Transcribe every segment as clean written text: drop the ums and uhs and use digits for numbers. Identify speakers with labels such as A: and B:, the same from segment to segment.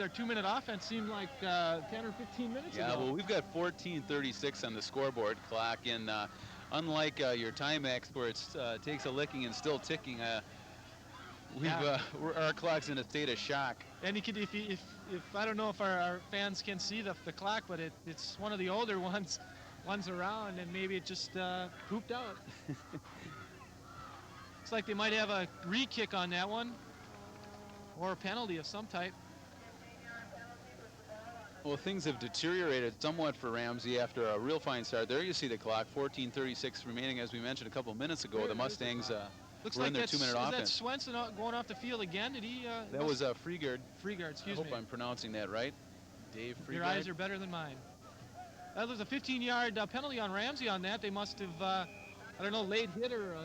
A: our 2-minute offense seemed like 10 or 15 minutes ago.
B: Yeah, well, we've got 14:36 on the scoreboard clock, and unlike your Timex where it takes a licking and still ticking, our clock's in a state of shock.
A: And you could, if I don't know if our fans can see the clock, but it's one of the older ones around, and maybe it just pooped out. Looks like they might have a re-kick on that one, or a penalty of some type.
B: Well, things have deteriorated somewhat for Ramsey after a real fine start. There you see the clock, 14:36 remaining, as we mentioned a couple of minutes ago. The Mustangs
A: Looks
B: were
A: like
B: in their 2-minute offense.
A: Is that Swenson going off the field again? Did he?
B: That was Freegard.
A: Freegard, excuse me.
B: I hope I'm pronouncing that right. Dave Freegard.
A: Your eyes are better than mine. That was a 15-yard penalty on Ramsey on that. They must have, I don't know, late hit or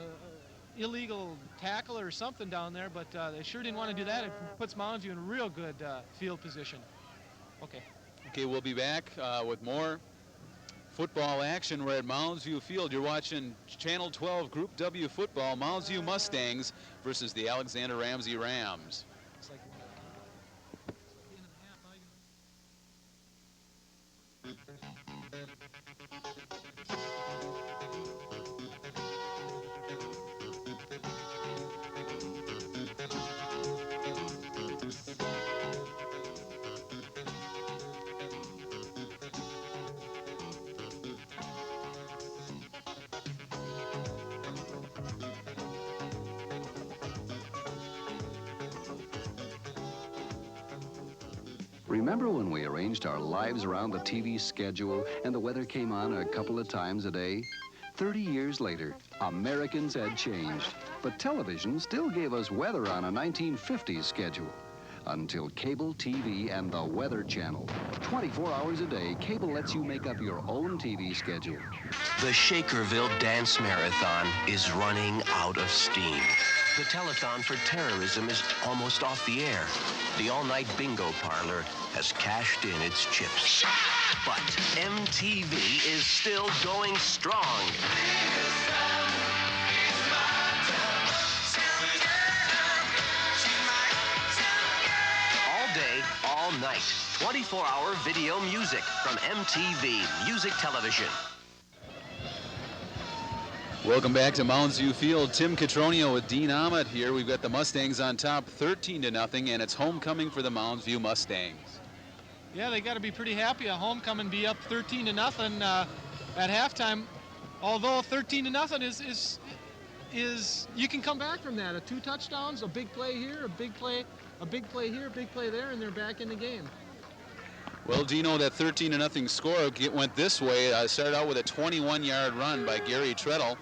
A: illegal tackle or something down there, but they sure didn't want to do that. It puts Moundsview in real good field position. Okay.
B: Okay, we'll be back with more football action. We're at Moundsview Field. You're watching Channel 12 Group W football, Moundsview Mustangs versus the Alexander Ramsey Rams.
C: Remember when we arranged our lives around the TV schedule and the weather came on a couple of times a day? 30 years later, Americans had changed, but television still gave us weather on a 1950s schedule. Until cable TV and the Weather Channel. 24 hours a day, cable lets you make up your own TV schedule.
D: The Shakerville Dance Marathon is running out of steam. The telethon for terrorism is almost off the air. The all-night bingo parlor has cashed in its chips. But MTV is still going strong. All day, all night, 24-hour video music from MTV Music Television.
B: Welcome back to Moundsview Field. Tim Catronio with Dean Ahmet here. We've got the Mustangs on top 13-0, and it's homecoming for the Moundsview Mustangs.
A: Yeah, they got to be pretty happy. A homecoming be up 13-0 at halftime. Although 13-0 is you can come back from that. 2 touchdowns, a big play here, a big play here, a big play there, and they're back in the game.
B: Well, Dino, that 13-0 score went this way. Started out with a 21-yard run by Gary Treadle.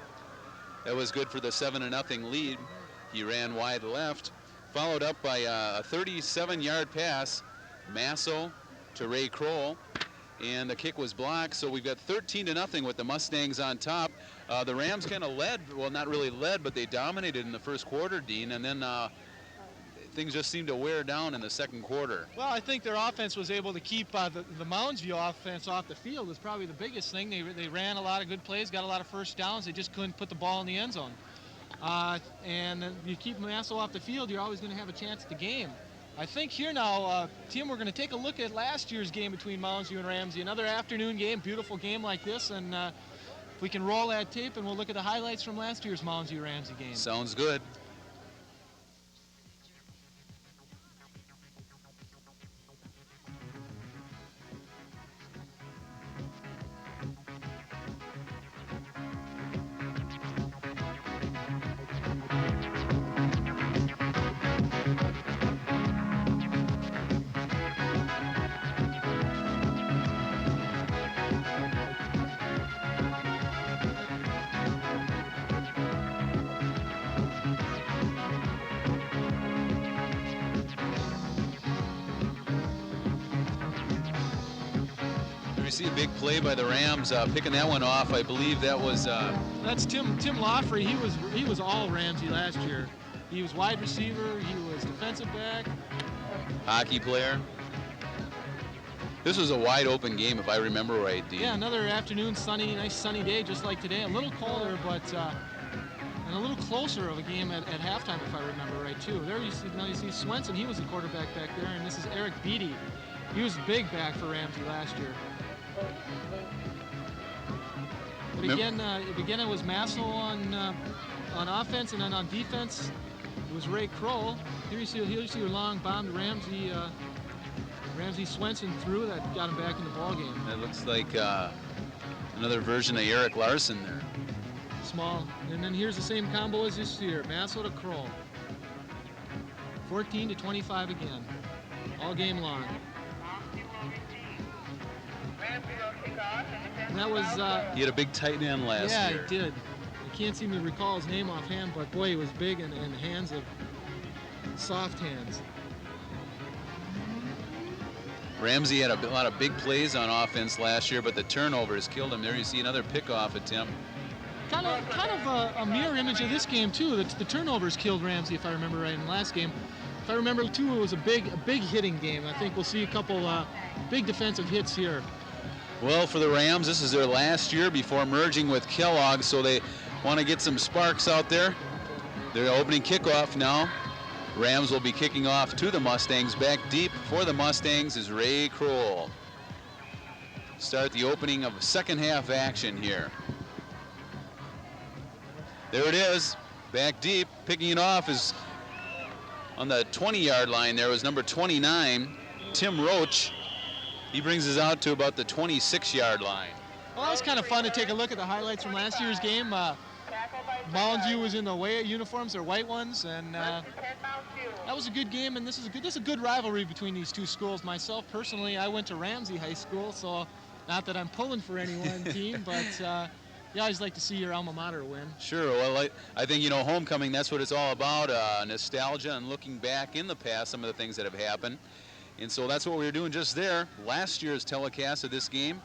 B: That was good for the 7-0 lead. He ran wide left, followed up by a 37-yard pass, Masso to Ray Kroll, and the kick was blocked. So we've got 13-0 with the Mustangs on top. The Rams kind of led, well, not really led, but they dominated in the first quarter, Dean, and then things just seemed to wear down in the second quarter.
A: Well, I think their offense was able to keep the Moundsview offense off the field was probably the biggest thing. They ran a lot of good plays, got a lot of first downs. They just couldn't put the ball in the end zone. And you keep Masso off the field, you're always going to have a chance at the game. I think here now, Tim, we're going to take a look at last year's game between Moundsview and Ramsey. Another afternoon game, beautiful game like this, and if we can roll that tape and we'll look at the highlights from last year's Moundsview-Ramsey game.
B: Sounds good. See a big play by the Rams, picking that one off. I believe that was
A: that's Tim Lawfrey. He was all Ramsey last year. He was wide receiver. He was defensive back.
B: Hockey player. This was a wide open game, if I remember right, Dean.
A: Yeah, another afternoon, nice sunny day, just like today. A little colder, but and a little closer of a game at halftime, if I remember right, too. There you see, now you see Swenson, he was the quarterback back there, and this is Eric Beatty. He was big back for Ramsey last year. But again, it was Massel on offense, and then on defense, it was Ray Kroll. Here you see a long bomb to Ramsey. Ramsey Swenson threw that got him back in the ball game.
B: That looks like another version of Eric Larson there.
A: Small. And then here's the same combo as this year. Massel to Kroll. 14-25 again. All game long. And that was...
B: he had a big tight end last year.
A: Yeah, he did. I can't seem to recall his name offhand, but boy, he was big and hands of soft hands.
B: Ramsey had a lot of big plays on offense last year, but the turnovers killed him. There you see another pickoff attempt.
A: Kind of a mirror image of this game too. The turnovers killed Ramsey, if I remember right, in the last game. If I remember too, it was a big hitting game. I think we'll see a couple big defensive hits here.
B: Well, for the Rams, this is their last year before merging with Kellogg, so they want to get some sparks out there. Their opening kickoff now. Rams will be kicking off to the Mustangs. Back deep for the Mustangs is Ray Kroll. Start the opening of second half action here. There it is, back deep. Picking it off is on the 20-yard line. There was number 29, Tim Roach. He brings us out to about the 26-yard line.
A: Well, that was kind of fun to take a look at the highlights from last year's game. Moundsview was in the away uniforms, their white ones, and that was a good game. And this is a good rivalry between these two schools. Myself personally, I went to Ramsey High School, so not that I'm pulling for any one team, but you always like to see your alma mater win.
B: Sure. Well, I think, you know, homecoming, that's what it's all about, nostalgia and looking back in the past, some of the things that have happened. And so that's what we were doing just there. Last year's telecast of this game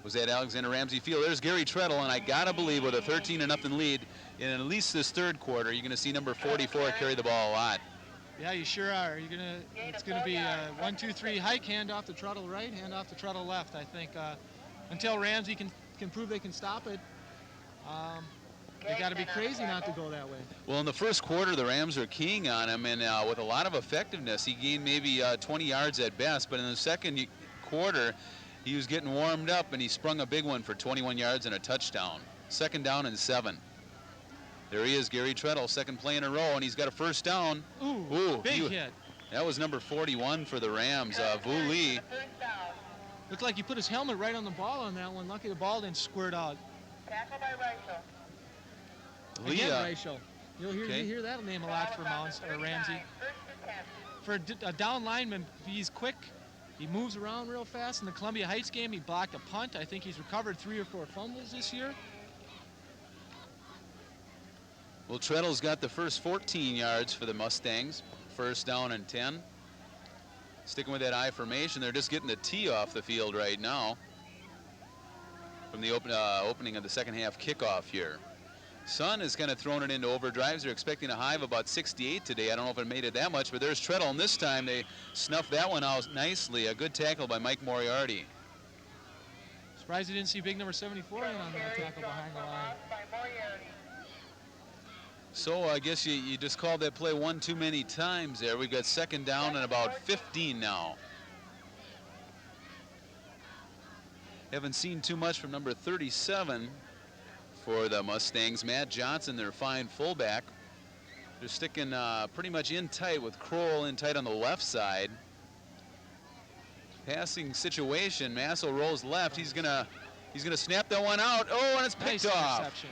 B: was at Alexander Ramsey Field. There's Gary Treadle, and I gotta believe with a 13-0 lead in at least this third quarter, you're gonna see number 44 carry the ball a lot.
A: Yeah, you sure are. It's gonna be a 1-2-3 hike, hand off to Treadle right, hand off to Treadle left. I think until Ramsey can prove they can stop it, they got to be crazy not to go that way.
B: Well, in the first quarter, the Rams were keying on him, and with a lot of effectiveness, he gained maybe 20 yards at best. But in the second quarter, he was getting warmed up, and he sprung a big one for 21 yards and a touchdown. 2nd down and 7. There he is, Gary Treadle, second play in a row, and he's got a first down.
A: Ooh, big hit.
B: That was number 41 for the Rams, Vu Lee.
A: Looked like he put his helmet right on the ball on that one. Lucky the ball didn't squirt out.
E: Tackle by Reichel.
A: Again, Reichel. You hear that name a lot for Ramsey. For a down lineman, he's quick. He moves around real fast. In the Columbia Heights game, he blocked a punt. I think he's recovered 3 or 4 fumbles this year.
B: Well, Treadle's got the first 14 yards for the Mustangs. 1st down and 10. Sticking with that I formation, they're just getting the tee off the field right now from the opening of the second half kickoff here. Sun has kind of thrown it into overdrives. They're expecting a high of about 68 today. I don't know if it made it that much, but there's Treadle, and this time they snuffed that one out nicely. A good tackle by Mike Moriarty.
A: Surprised you didn't see big number 74 in on that tackle behind the line.
B: So I guess you just called that play one too many times there. We've got 2nd down and about 15 now. Haven't seen too much from number 37 for the Mustangs. Matt Johnson, their fine fullback. They're sticking pretty much in tight with Kroll in tight on the left side. Passing situation, Massel rolls left. He's gonna snap that one out. Oh, and it's picked off.
A: Interception.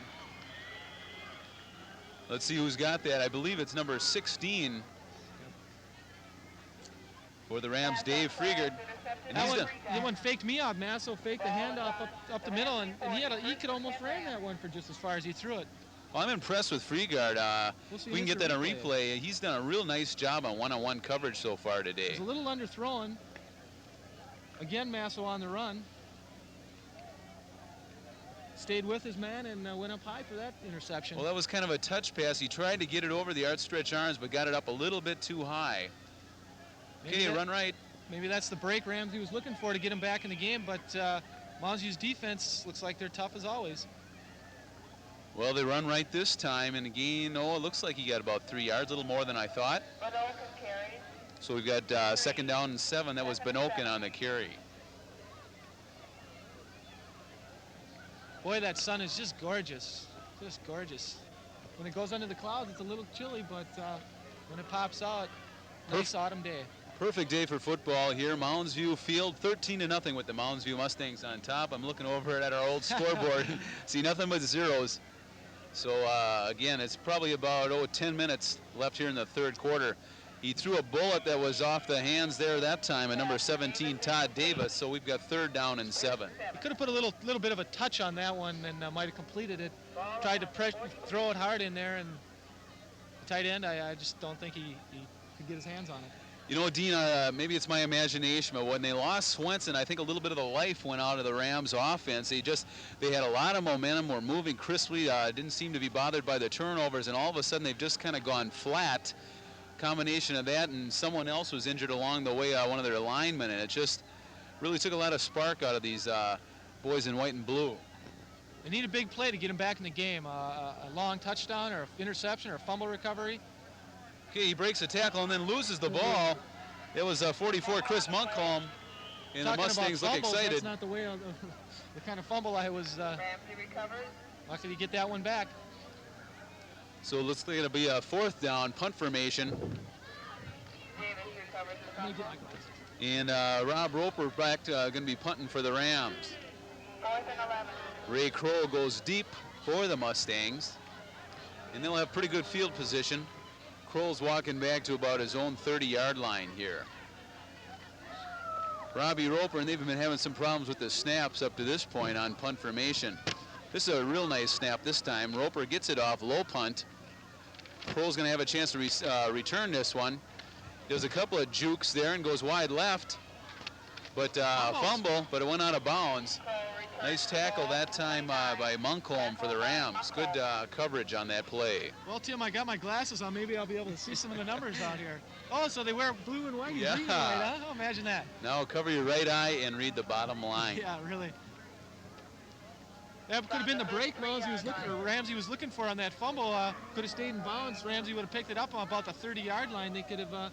B: Let's see who's got that. I believe it's number 16 for the Rams, Dave Friegard. And
A: that one faked me out. Massel faked the handoff up the middle, and he could almost ran that one for just as far as he threw it.
B: Well, I'm impressed with Friegard. We can get that on
A: replay.
B: replay. He's done a real nice job on one-on-one coverage so far today.
A: He's a little underthrown. Again, Massel on the run. Stayed with his man and went up high for that interception.
B: Well, that was kind of a touch pass. He tried to get it over the outstretched arms, but got it up a little bit too high. Okay, run right.
A: Maybe that's the break Ramsey was looking for to get him back in the game, but Moundsview's defense looks like they're tough as always.
B: Well, they run right this time, and again, oh, it looks like he got about 3 yards, a little more than I thought.
E: Benoken carries.
B: So we've got second down and 7. That was Benoken on the carry.
A: Boy, that sun is just gorgeous. Just gorgeous. When it goes under the clouds, it's a little chilly, but when it pops out, nice autumn day.
B: Perfect day for football here. Moundsview Field, 13-0 with the Moundsview Mustangs on top. I'm looking over at our old scoreboard. See nothing but zeros. So again, it's probably about 10 minutes left here in the third quarter. He threw a bullet that was off the hands there that time, at number 17, Todd Davis. So we've got third down and 7.
A: He could have put a little bit of a touch on that one and might have completed it. Tried to throw it hard in there, and the tight end, I just don't think he could get his hands on it.
B: You know, Dean, maybe it's my imagination, but when they lost Swenson, I think a little bit of the life went out of the Rams offense. They had a lot of momentum, were moving crisply, didn't seem to be bothered by the turnovers, and all of a sudden they've just kind of gone flat. Combination of that and someone else was injured along the way, one of their linemen, and it just really took a lot of spark out of these boys in white and blue.
A: They need a big play to get him back in the game, a long touchdown or an interception or a fumble recovery.
B: Okay, he breaks a tackle and then loses the ball. It was 44 Chris Munkholm, and the Mustangs look excited.
A: That's not the way the kind of fumble I was.
E: Ramsey recovers.
A: Lucky to get that one back.
B: So it looks like it'll be a fourth down, punt formation.
E: Davis recovers the
A: Let me get
E: fumble.
A: my glasses.
B: And Rob Roper back going to be punting for the Rams.
E: 4th and 11.
B: Ray Kroll goes deep for the Mustangs. And they'll have pretty good field position. Kroll's walking back to about his own 30-yard line here. Robbie Roper, and they've been having some problems with the snaps up to this point on punt formation. This is a real nice snap this time. Roper gets it off, low punt. Kroll's going to have a chance to return this one. There's a couple of jukes there and goes wide left. But fumble, but it went out of bounds. Nice tackle that time by Munkholm for the Rams. Good coverage on that play.
A: Well, Tim, I got my glasses on. Maybe I'll be able to see some of the numbers out here. Oh, so they wear blue and white.
B: Yeah.
A: Green and white, huh? Oh, imagine that.
B: Now cover your right eye and read the bottom line.
A: Yeah, really. That could have been the break Ramsey was looking for on that fumble. Could have stayed in bounds. Ramsey would have picked it up on about the 30-yard line. They could have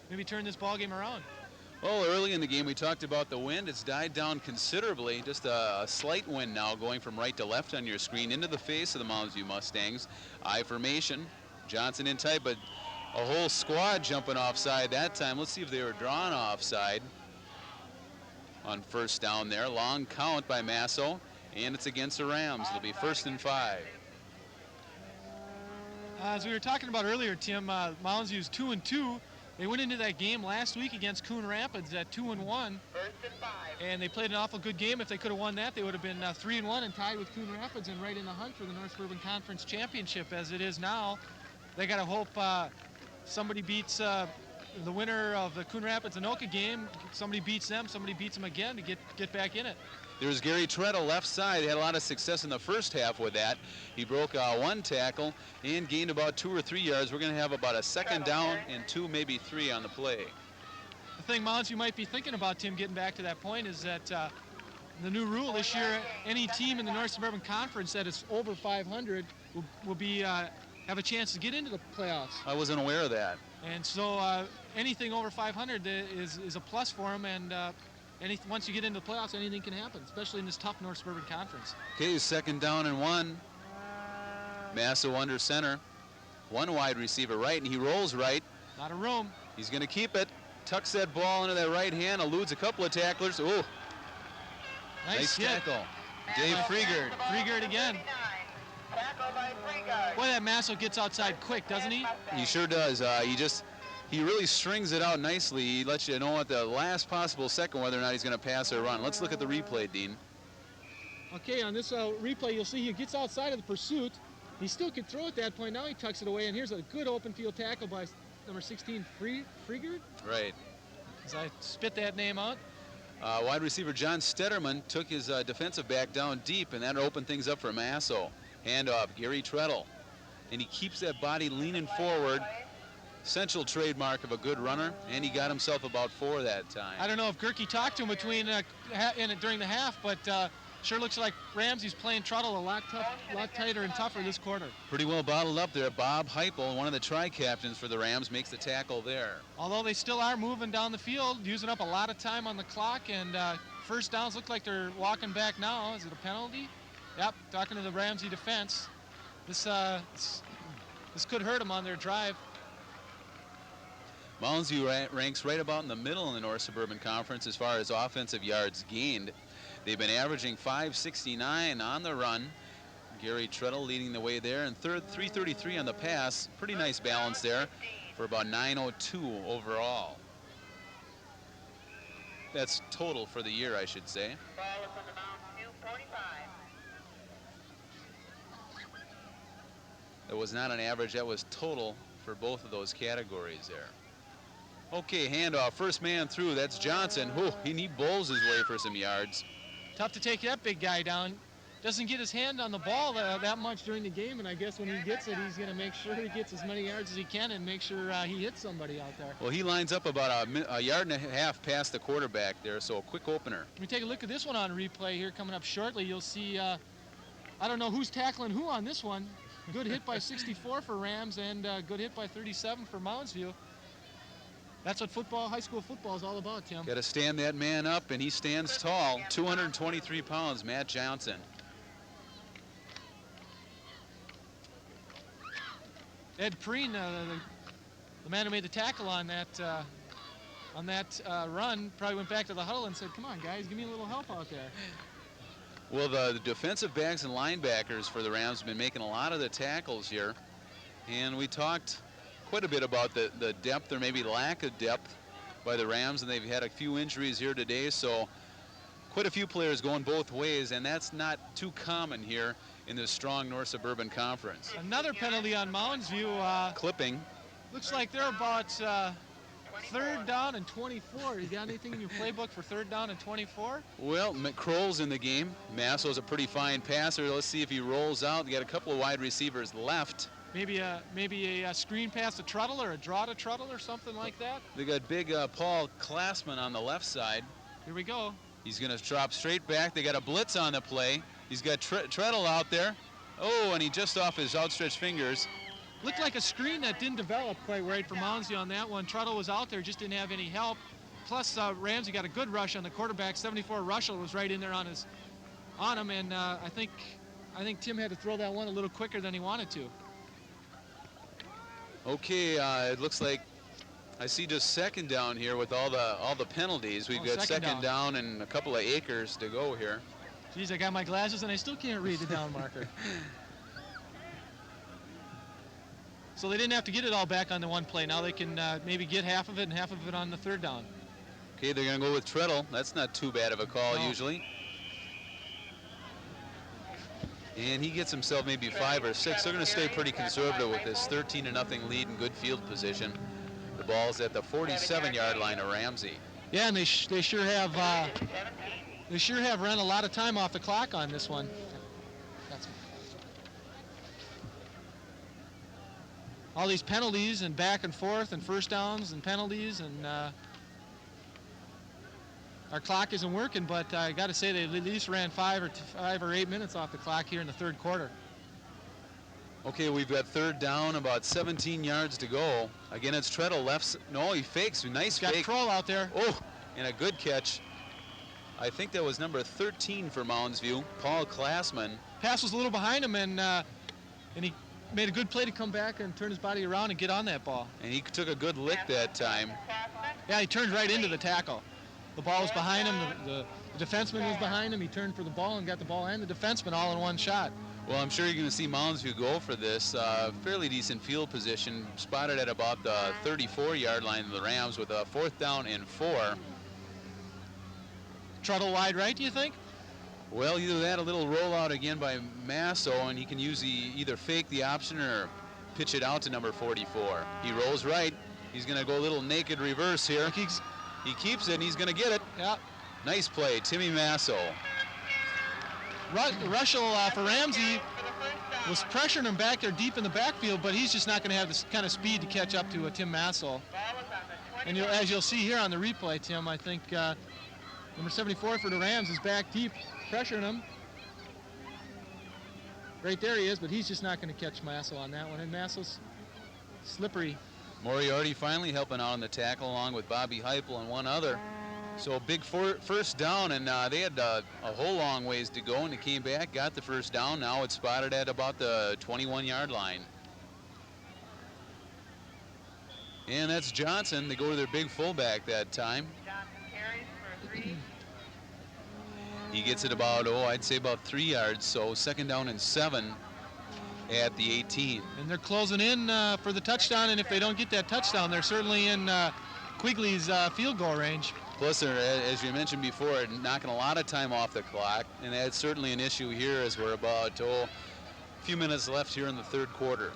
A: maybe turned this ball game around.
B: Well, early in the game we talked about the wind. It's died down considerably. Just a slight wind now going from right to left on your screen into the face of the Moundsview Mustangs. I formation. Johnson in tight, but a whole squad jumping offside that time. Let's see if they were drawn offside on first down there. Long count by Masso, and it's against the Rams. It'll be 1st and 5.
A: As we were talking about earlier, Tim, Moundsview's 2-2. They went into that game last week against Coon Rapids at 2-1,
E: 1st and 5.
A: and they played an awful good game. If they could have won that, they would have been 3-1 and tied with Coon Rapids and right in the hunt for the North Suburban Conference Championship. As it is now, they got to hope somebody beats the winner of the Coon Rapids-Anoka game. Somebody beats them, somebody beats them again to get back in it.
B: There's Gary Treadle, left side. He had a lot of success in the first half with that. He broke one tackle and gained about 2 or 3 yards. We're going to have about a second down and 2, maybe 3 on the play.
A: The thing, Mounds, you might be thinking about, Tim, getting back to that point is that the new rule this year, any team in the North Suburban Conference that is over 500 will be have a chance to get into the playoffs.
B: I wasn't aware of that.
A: And so anything over 500 is a plus for them, and once you get into the playoffs, anything can happen, especially in this tough North Suburban Conference.
B: Okay, second down and 1. Masso under center. One wide receiver right, and he rolls right.
A: Not a room.
B: He's going to keep it. Tucks that ball into that right hand, eludes a couple of tacklers. Ooh, nice
A: hit.
B: Tackle. Dave Freegard.
A: Freegard again.
E: Tackle by Freegard.
A: Boy, that Masso gets outside quick, doesn't he?
B: He sure does. He really strings it out nicely. He lets you know at the last possible second whether or not he's going to pass or run. Let's look at the replay, Dean.
A: Okay, on this replay, you'll see he gets outside of the pursuit. He still could throw at that point. Now he tucks it away, and here's a good open field tackle by number 16, Freegard.
B: Right.
A: As I spit that name out.
B: Wide receiver John Stederman took his defensive back down deep, and that opened things up for Masso. Handoff, Gary Treadle. And he keeps that body leaning forward. Essential trademark of a good runner, and he got himself about 4 that time.
A: I don't know if Gerke talked to him during the half, but Sure looks like Ramsey's playing Truttle a lot tighter and tougher this quarter.
B: Pretty well bottled up there. Bob Heupel, one of the tri-captains for the Rams, makes the tackle there.
A: Although they still are moving down the field, using up a lot of time on the clock, and first downs look like they're walking back now. Is it a penalty? Yep, talking to the Ramsey defense. This could hurt them on their drive.
B: Moundsview ranks right about in the middle in the North Suburban Conference as far as offensive yards gained. They've been averaging 569 on the run. Gary Treadle leading the way there, and 333 on the pass. Pretty nice balance there for about 902 overall. That's total for the year, I should say.
E: Ball is on the Moundsview 45.
B: That was not an average, that was total for both of those categories there. Okay, handoff, first man through, that's Johnson. Whew, he bowls his way for some yards.
A: Tough to take that big guy down. Doesn't get his hand on the ball that much during the game, and I guess when he gets it, he's going to make sure he gets as many yards as he can and make sure he hits somebody out there.
B: Well, he lines up about a yard and a half past the quarterback there, so a quick opener.
A: Let me take a look at this one on replay here coming up shortly. You'll see, I don't know who's tackling who on this one. Good hit by 64 for Rams and good hit by 37 for Moundsview. That's what football, high school football is all about, Tim.
B: Got to stand that man up, and he stands tall. 223 pounds, Matt Johnson.
A: Ed Preen, the man who made the tackle on that run, probably went back to the huddle and said, "Come on, guys, give me a little help out there."
B: Well, the defensive backs and linebackers for the Rams have been making a lot of the tackles here, and we talked quite a bit about the depth or maybe lack of depth by the Rams, and they've had a few injuries here today, so quite a few players going both ways, and that's not too common here in this strong North Suburban Conference.
A: Another penalty on Moundsview.
B: Clipping.
A: Looks like they're about third down and 24. You got anything in your playbook for third down and 24?
B: Well, McCroll's in the game. Masso's a pretty fine passer. Let's see if he rolls out. They got a couple of wide receivers left.
A: Maybe a screen pass to Truttle or a draw to Truttle or something like that.
B: They got big Paul Klassman on the left side.
A: Here we go.
B: He's going to drop straight back. They got a blitz on the play. He's got Treadle out there. Oh, and he just off his outstretched fingers.
A: Looked like a screen that didn't develop quite right for Moundsview on that one. Truttle was out there, just didn't have any help. Plus, Ramsey got a good rush on the quarterback. 74 Russell was right in there on him, and I think Tim had to throw that one a little quicker than he wanted to.
B: Okay, it looks like I see just second down here with all the penalties. We've got second down and a couple of acres to go here.
A: Geez, I got my glasses and I still can't read the down marker. So they didn't have to get it all back on the one play. Now they can maybe get half of it and half of it on the third down.
B: Okay, they're going to go with Treadle. That's not too bad of a call usually. And he gets himself maybe 5 or 6. They're going to stay pretty conservative with this 13-0 lead and good field position. The ball's at the 47-yard line of Ramsey.
A: Yeah, and they sure have run a lot of time off the clock on this one. All these penalties and back and forth and first downs and penalties, and our clock isn't working, but I got to say they at least ran 5 or 8 minutes off the clock here in the third quarter.
B: Okay, we've got third down, about 17 yards to go. Again, it's Treadle left. No, he fakes. Nice
A: fake. Got Kroll out there.
B: Oh, and a good catch. I think that was number 13 for Moundsview, Paul Klassman.
A: Pass was a little behind him, and he made a good play to come back and turn his body around and get on that ball.
B: And he took a good lick that time.
A: Yeah, he turned right into the tackle. The ball was behind him. The defenseman was behind him. He turned for the ball and got the ball and the defenseman all in one shot.
B: Well, I'm sure you're going to see Moundsview go for this. Fairly decent field position, spotted at about the 34-yard line of the Rams with a 4th down and 4.
A: Truttle wide right, do you think?
B: Well, either that, a little rollout again by Masso, and he can use either fake the option or pitch it out to number 44. He rolls right. He's going to go a little naked reverse here. He keeps it, and he's going to get it.
A: Yeah.
B: Nice play, Timmy Masso.
A: Russell for Ramsey was pressuring him back there deep in the backfield, but he's just not going to have this kind of speed to catch up to Tim Masso. And as you'll see here on the replay, Tim, I think number 74 for the Rams is back deep, pressuring him. Right there he is, but he's just not going to catch Masso on that one. And Masso's slippery.
B: Moriarty finally helping out on the tackle along with Bobby Heupel and one other. So big first down, and they had a whole long ways to go, and they came back, got the first down. Now it's spotted at about the 21-yard line. And that's Johnson. They go to their big fullback that time.
E: Johnson carries for 3.
B: He gets it about, I'd say about 3 yards, so second down and 7 at the 18.
A: And they're closing in for the touchdown, and if they don't get that touchdown, they're certainly in Quigley's field goal range.
B: Plus, they're, as you mentioned before, knocking a lot of time off the clock, and that's certainly an issue here as we're about, a few minutes left here in the third quarter.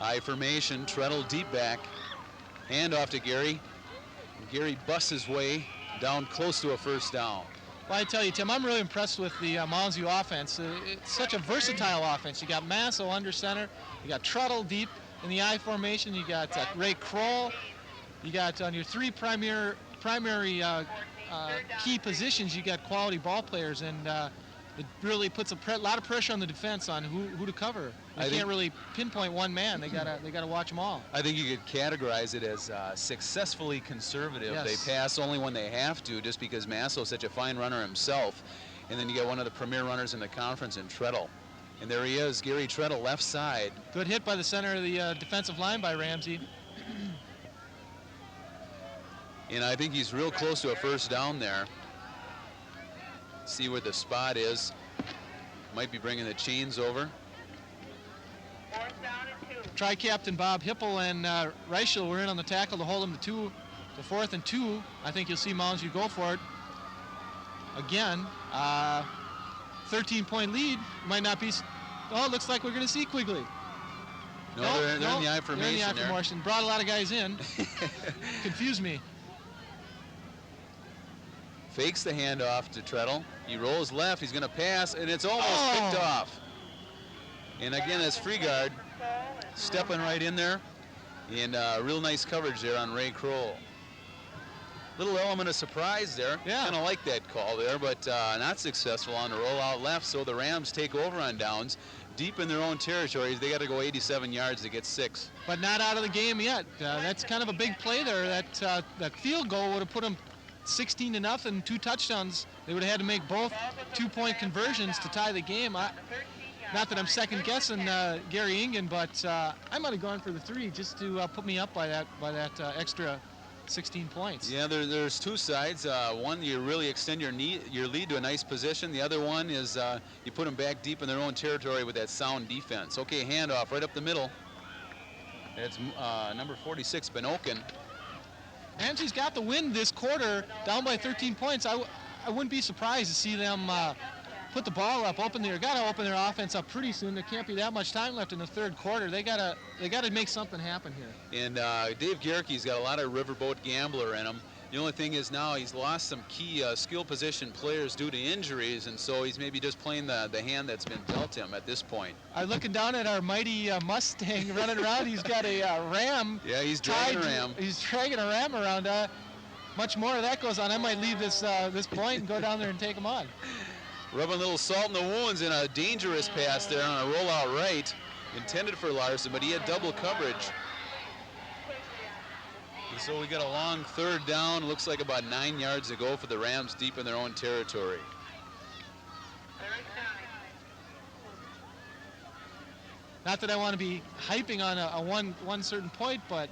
B: I formation, Treadle deep back, hand off to Gary. Gary busts his way down close to a first down.
A: Well, I tell you, Tim, I'm really impressed with the Moundsview offense. It's such a versatile offense. You got Masso under center, you got Treadle deep in the I formation, you got Ray Kroll, you got on your 3 primary key positions, you got quality ball players, and it really puts a lot of pressure on the defense on who to cover. They can't really pinpoint one man. They gotta watch them all.
B: I think you could categorize it as successfully conservative.
A: Yes.
B: They pass only when they have to, just because Masso's such a fine runner himself. And then you get one of the premier runners in the conference in Treadle. And there he is, Gary Treadle, left side.
A: Good hit by the center of the defensive line by Ramsey.
B: And I think he's real close to a first down there. See where the spot is. Might be bringing the chains over.
E: 4th down and 2.
A: Tri-captain Bob Hippel and Reichel were in on the tackle to hold him to 4th and 2. I think you'll see Moundsview go for it. Again, 13-point lead. Might not be. Oh, it looks like we're going to see Quigley.
B: No, they're in the I formation.
A: They're in the I formation. Brought a lot of guys in. Confused me.
B: Fakes the handoff to Treadle. He rolls left. He's going to pass, and it's almost picked off. And again, that's Freegard stepping right in there. And real nice coverage there on Ray Kroll. Little element of surprise there.
A: Yeah.
B: Kind of like that call there, but not successful on the rollout left. So the Rams take over on downs. Deep in their own territories, they got to go 87 yards to get 6.
A: But not out of the game yet. That's kind of a big play there. That field goal would have put them 16-0, 2 touchdowns. They would have had to make both 2-point conversions to tie the game. Not that I'm second-guessing Gary Ingen, but I might have gone for the 3 just to put me up by that extra 16 points.
B: Yeah, there's 2 sides. One, you really extend your lead to a nice position. The other one is you put them back deep in their own territory with that sound defense. Okay, handoff right up the middle. It's number 46, Benoken.
A: Ramsey's got the win this quarter, down by 13 points. I wouldn't be surprised to see them put the ball up, open their offense up pretty soon. There can't be that much time left in the third quarter. They gotta make something happen here.
B: And Dave Gehrke's got a lot of riverboat gambler in him. The only thing is now he's lost some key skill position players due to injuries, and so he's maybe just playing the hand that's been dealt him at this point.
A: I'm looking down at our mighty Mustang running around. He's got a ram.
B: Yeah, he's dragging a ram.
A: He's dragging a ram around. Much more of that goes on. I might leave this point and go down there and take him on.
B: Rubbing a little salt in the wounds in a dangerous pass there on a rollout right, intended for Larson, but he had double coverage. And so we got a long third down. Looks like about 9 yards to go for the Rams deep in their own territory.
A: Not that I want to be hyping on a one certain point, but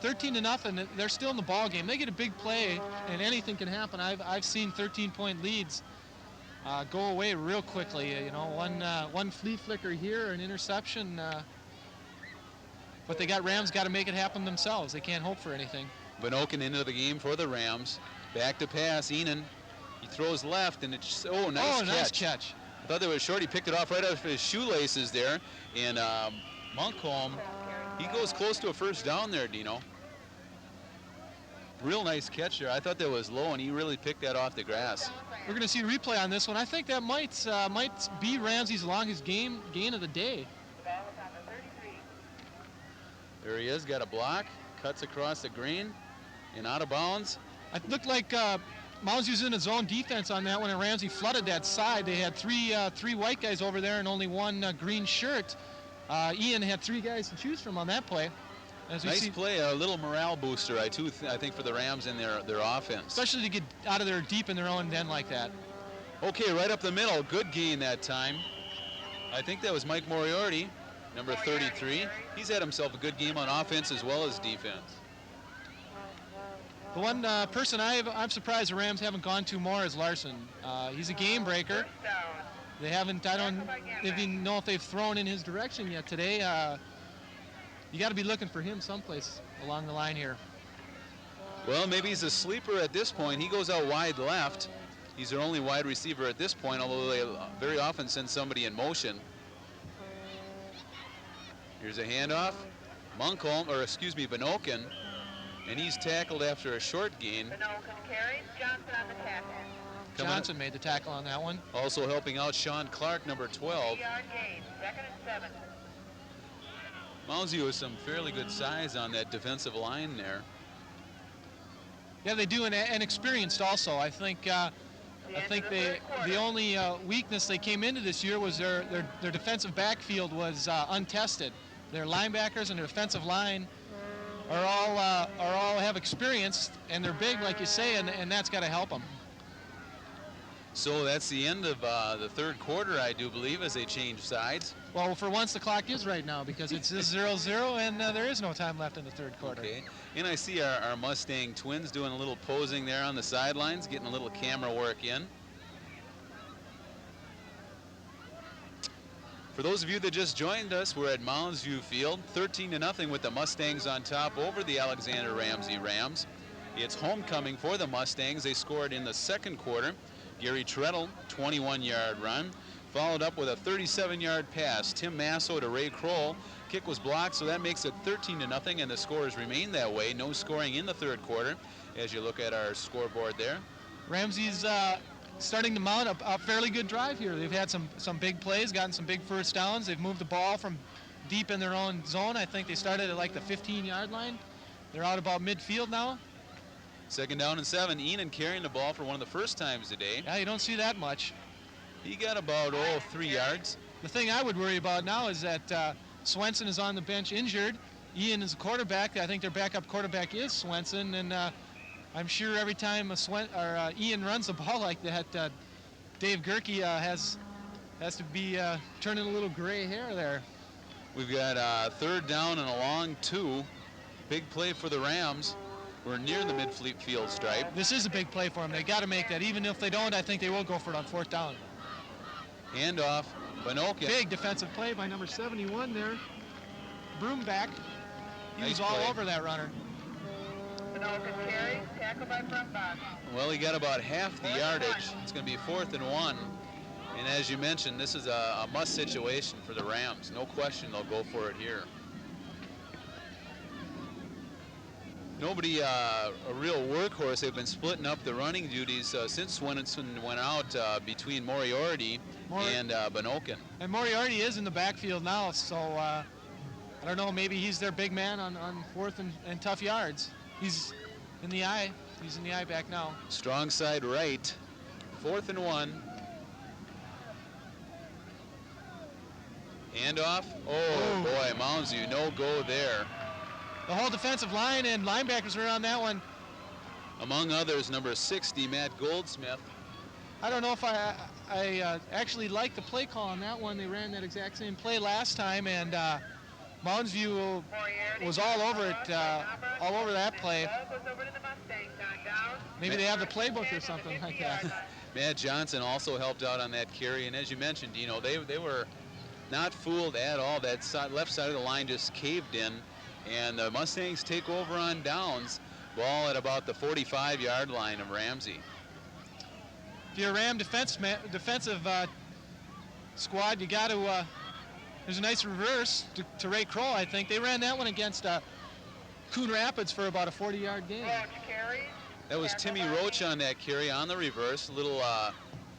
A: 13-0, they're still in the ball game. They get a big play, and anything can happen. I've seen 13-point leads go away real quickly. You know, one flea flicker here, an interception. But Rams got to make it happen themselves. They can't hope for anything.
B: Benoken into the game for the Rams. Back to pass, Enan. He throws left, and it's nice
A: catch.
B: I thought that was short. He picked it off right off his shoelaces there. And Monkholm, he goes close to a first down there, Dino. Real nice catch there. I thought that was low, and he really picked that off the grass.
A: We're going to see a replay on this one. I think that might be Ramsey's longest gain of the day.
B: There he is, got a block, cuts across the green, and out of bounds.
A: It looked like Moundsview's in his own defense on that one, and Ramsey flooded that side. They had three white guys over there and only one green shirt. Ian had 3 guys to choose from on that play. As we
B: Nice
A: see,
B: play, a little morale booster, I think, for the Rams and their offense.
A: especially to get out of there deep in their own end like that.
B: Okay, right up the middle, good gain that time. I think that was Mike Moriarty, number 33. He's had himself a good game on offense as well as defense.
A: The one person I'm surprised the Rams haven't gone to more is Larson. He's a game breaker.
E: First down.
A: They haven't, I don't even know if they've thrown in his direction yet today. You got to be looking for him someplace along the line here.
B: Well, maybe he's a sleeper at this point. He goes out wide left. He's their only wide receiver at this point, although they very often send somebody in motion. Here's a handoff. Benoken, and he's tackled after a short gain.
E: Benoken carries. Johnson on the tackle.
A: Johnson made the tackle on that one.
B: Also helping out Sean Clark, number 12.
E: 3-yard gain. 2nd and 7.
B: Moundsview has some fairly good size on that defensive line there.
A: Yeah, they do, and experienced also. I think the only weakness they came into this year was their defensive backfield was untested. Their linebackers and their defensive line are all have experience, and they're big, like you say, and that's got to help them.
B: So that's the end of the third quarter, I do believe, as they change sides.
A: Well, for once the clock is right now because it's 0-0, and there is no time left in the third quarter.
B: Okay, and I see our Mustang twins doing a little posing there on the sidelines, getting a little camera work in. For those of you that just joined us, we're at Moundsview Field, 13-0 with the Mustangs on top over the Alexander Ramsey Rams. It's homecoming for the Mustangs. They scored in the second quarter. Gary Treadle, 21-yard run, followed up with a 37-yard pass. Tim Masso to Ray Kroll. Kick was blocked, so that makes it 13-0, and the scores remain that way. No scoring in the third quarter, as you look at our scoreboard there.
A: Ramsey's starting to mount a fairly good drive here. They've had some big plays, gotten some big first downs. They've moved the ball from deep in their own zone. I think they started at like the 15-yard line. They're out about midfield now.
B: 2nd down and 7. Enan carrying the ball for one of the first times today.
A: Yeah, you don't see that much.
B: He got about 3 yards.
A: The thing I would worry about now is that Swenson is on the bench injured. Ian is a quarterback. I think their backup quarterback is Swenson, and I'm sure every time Ian runs the ball like that, Dave Gerke has to be turning a little gray hair there.
B: We've got 3rd down and a long 2. Big play for the Rams. We're near the midfield stripe.
A: This is a big play for them. They got to make that. Even if they don't, I think they will go for it on 4th down.
B: Handoff, Benoken.
A: Big defensive play by number 71 there. Broomback. He was all over that runner.
E: Benoken carries. Tackle by Brumbaugh.
B: Well, he got about half the yardage. It's going to be 4th and 1. And as you mentioned, this is a must situation for the Rams. No question they'll go for it here. Nobody a real workhorse. They've been splitting up the running duties since Swenson went out between Moriarty and Benoken.
A: And Moriarty is in the backfield now, so I don't know, maybe he's their big man on 4th and tough yards. He's in the eye. He's in the eye back now.
B: Strong side right. 4th and 1. Handoff. Oh boy, Moundsview, no go there.
A: The whole defensive line and linebackers were on that one.
B: Among others, number 60, Matt Goldsmith.
A: I don't know if I actually like the play call on that one. They ran that exact same play last time, and Moundsview was all over it, all over that play. Maybe they have the playbook or something like that.
B: Matt Johnson also helped out on that carry, and as you mentioned, you know, they were not fooled at all. That left side of the line just caved in. And the Mustangs take over on downs. Ball at about the 45-yard line of Ramsey.
A: If you're a Ram defensive squad, you got to. There's a nice reverse to Ray Kroll. I think they ran that one against Coon Rapids for about a 40-yard gain.
B: That was Timmy Roach on that carry on the reverse. A little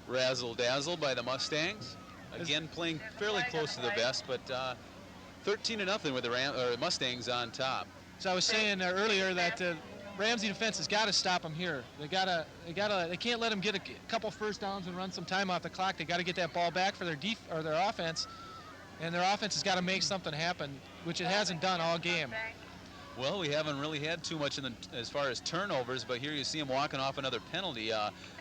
B: razzle-dazzle by the Mustangs. Again, playing fairly close to the vest, but 13-0 with the Mustangs on top.
A: So I was saying earlier that Ramsey defense has got to stop them here. They can't let them get a couple first downs and run some time off the clock. They got to get that ball back for their offense, and their offense has got to make something happen, which it hasn't done all game.
B: Well, we haven't really had too much as far as turnovers, but here you see him walking off another penalty.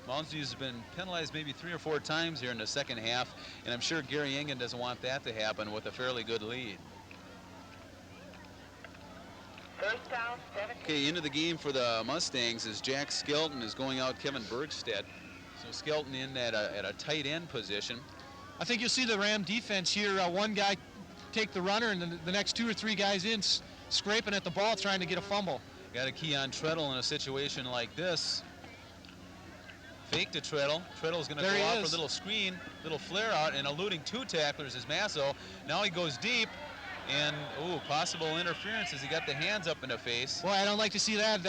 B: Moundsview has been penalized maybe 3 or 4 times here in the second half, and I'm sure Gary Engen doesn't want that to happen with a fairly good lead.
E: First down, 17.
B: Okay, into the game for the Mustangs is Jack Skelton is going out Kevin Bergstedt. So Skelton in at a tight end position.
A: I think you'll see the Ram defense here. One guy take the runner, and then the next 2 or 3 guys in scraping at the ball trying to get a fumble.
B: Got a key on Treadle in a situation like this. Fake to Treadle. Treadle's going to go off for a little screen, little flare out, and eluding 2 tacklers is Masso. Now he goes deep, and possible interference as he got the hands up in the face.
A: Boy, I don't like to see that.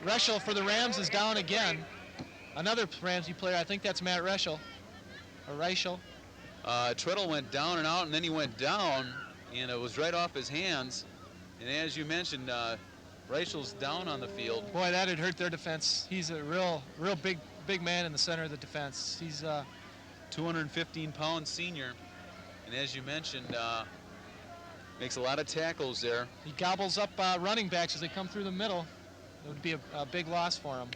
A: Reschel for the Rams is down again. Another Ramsey player, I think that's Matt Reschel. Or Reichel.
B: Treadle went down and out, and then he went down, and it was right off his hands. And as you mentioned, Reichel's down on the field.
A: Boy, that had hurt their defense. He's a real big man in the center of the defense. He's
B: 215-pound senior, and as you mentioned, makes a lot of tackles there.
A: He gobbles up running backs as they come through the middle. It would be a big loss for him.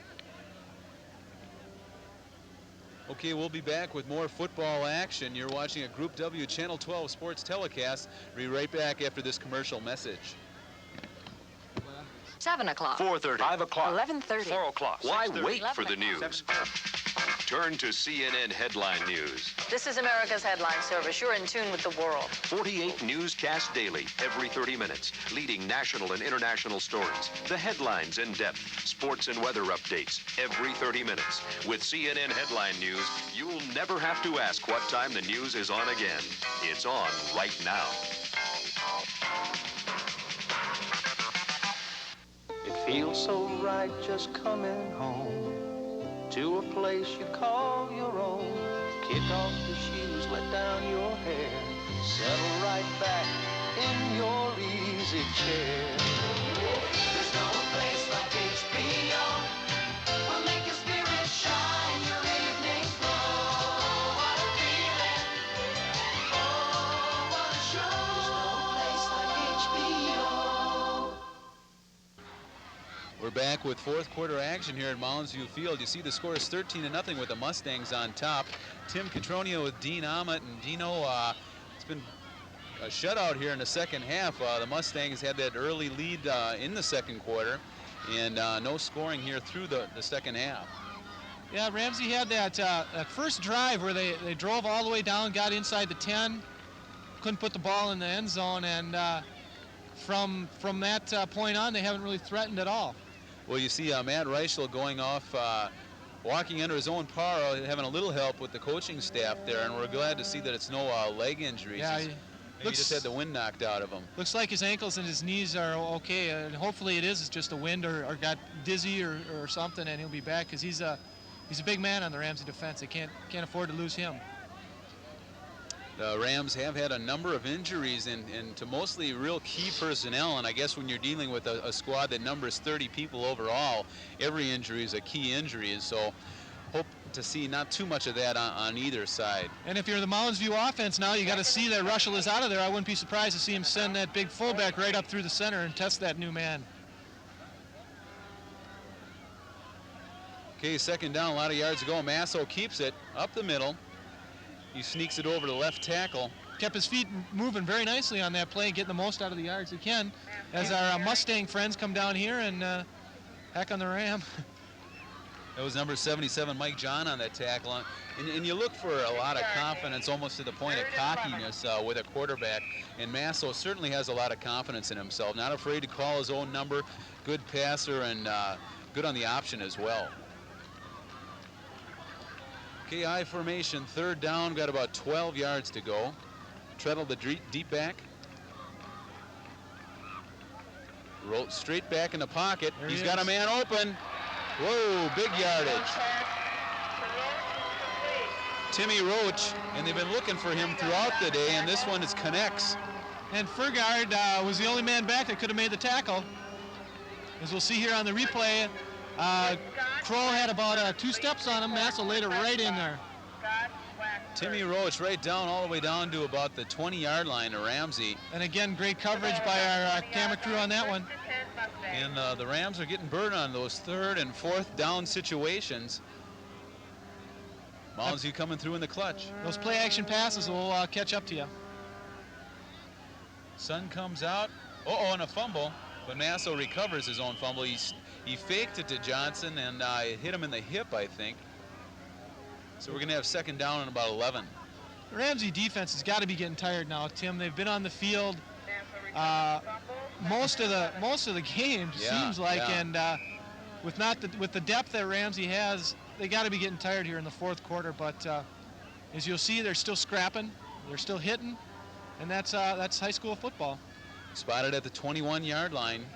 B: Okay, we'll be back with more football action. You're watching a Group W Channel 12 sports telecast. We'll be right back after this commercial message.
F: 7 o'clock.
G: 4:30.
F: 5 o'clock. 11:30.
G: 4 o'clock.
F: Why
G: 6:30.
F: wait for the news?
G: Turn to CNN Headline News.
F: This is America's headline service. You're in tune with the world.
G: 48 newscasts daily, every 30 minutes. Leading national and international stories. The headlines in depth. Sports and weather updates, every 30 minutes. With CNN Headline News, you'll never have to ask what time the news is on again. It's on right now.
H: It feels so right just coming home to a place you call your own. Kick off your shoes, let down your hair, settle right back in your easy chair. There's no place like HBO. We'll make your spirit shine, your evenings glow. What a feeling. Oh, what a show. There's no place like HBO.
B: We're back with fourth quarter action here at Moundsview Field. You see the score is 13-0 with the Mustangs on top. Tim Catronio with Dean Ahmet, and Dino, it's been a shutout here in the second half. The Mustangs had that early lead in the second quarter, and no scoring here through the second half.
A: Yeah, Ramsey had that first drive where they drove all the way down, got inside the 10, couldn't put the ball in the end zone, and from that point on, they haven't really threatened at all.
B: Well, you see Matt Reichel going off, walking under his own power, having a little help with the coaching staff there, and we're glad to see that it's no leg injuries.
A: Yeah,
B: Maybe he just had the wind knocked out of him.
A: Looks like his ankles and his knees are okay, and hopefully it's just a wind or got dizzy or something, and he'll be back because he's a big man on the Ramsey defense. They can't afford to lose him.
B: The Rams have had a number of injuries and to mostly real key personnel, and I guess when you're dealing with a squad that numbers 30 people overall, every injury is a key injury, and so hope to see not too much of that on either side.
A: And if you're the Moundsview offense now, you got to see that Russell is out of there. I wouldn't be surprised to see him send that big fullback right up through the center and test that new man.
B: Okay, second down, a lot of yards to go. Masso keeps it up the middle. He sneaks it over to left tackle.
A: Kept his feet moving very nicely on that play, getting the most out of the yards he can. As our Mustang friends come down here and hack on the Ram.
B: That was number 77, Mike John, on that tackle. And you look for a lot of confidence, almost to the point of cockiness with a quarterback. And Masso certainly has a lot of confidence in himself. Not afraid to call his own number. Good passer and good on the option as well. Okay, I formation, third down, got about 12 yards to go. Treadle the deep back. Roll straight back in the pocket. He's got a man open. Whoa, big yardage. Timmy Roach, and they've been looking for him throughout the day, and this one is connects.
A: And Fergard was the only man back that could have made the tackle. As we'll see here on the replay, Kroll had about 2 steps on him. Massel laid it right in there.
B: Timmy Roach right down, all the way down to about the 20-yard line of Ramsey.
A: And again, great coverage by our camera crew on that one.
B: And the Rams are getting burned on those 3rd and 4th down situations. Moundsview coming through in the clutch.
A: Those play action passes will catch up to you.
B: Sun comes out. And a fumble. But Massel recovers his own fumble. He faked it to Johnson and it hit him in the hip, I think. So we're going to have 2nd down and about 11.
A: The Ramsey defense has got to be getting tired now, Tim. They've been on the field most of the game, seems like, and with the depth that Ramsey has, they got to be getting tired here in the 4th quarter. But as you'll see, they're still scrapping, they're still hitting, and that's high school football.
B: Spotted at the 21-yard line.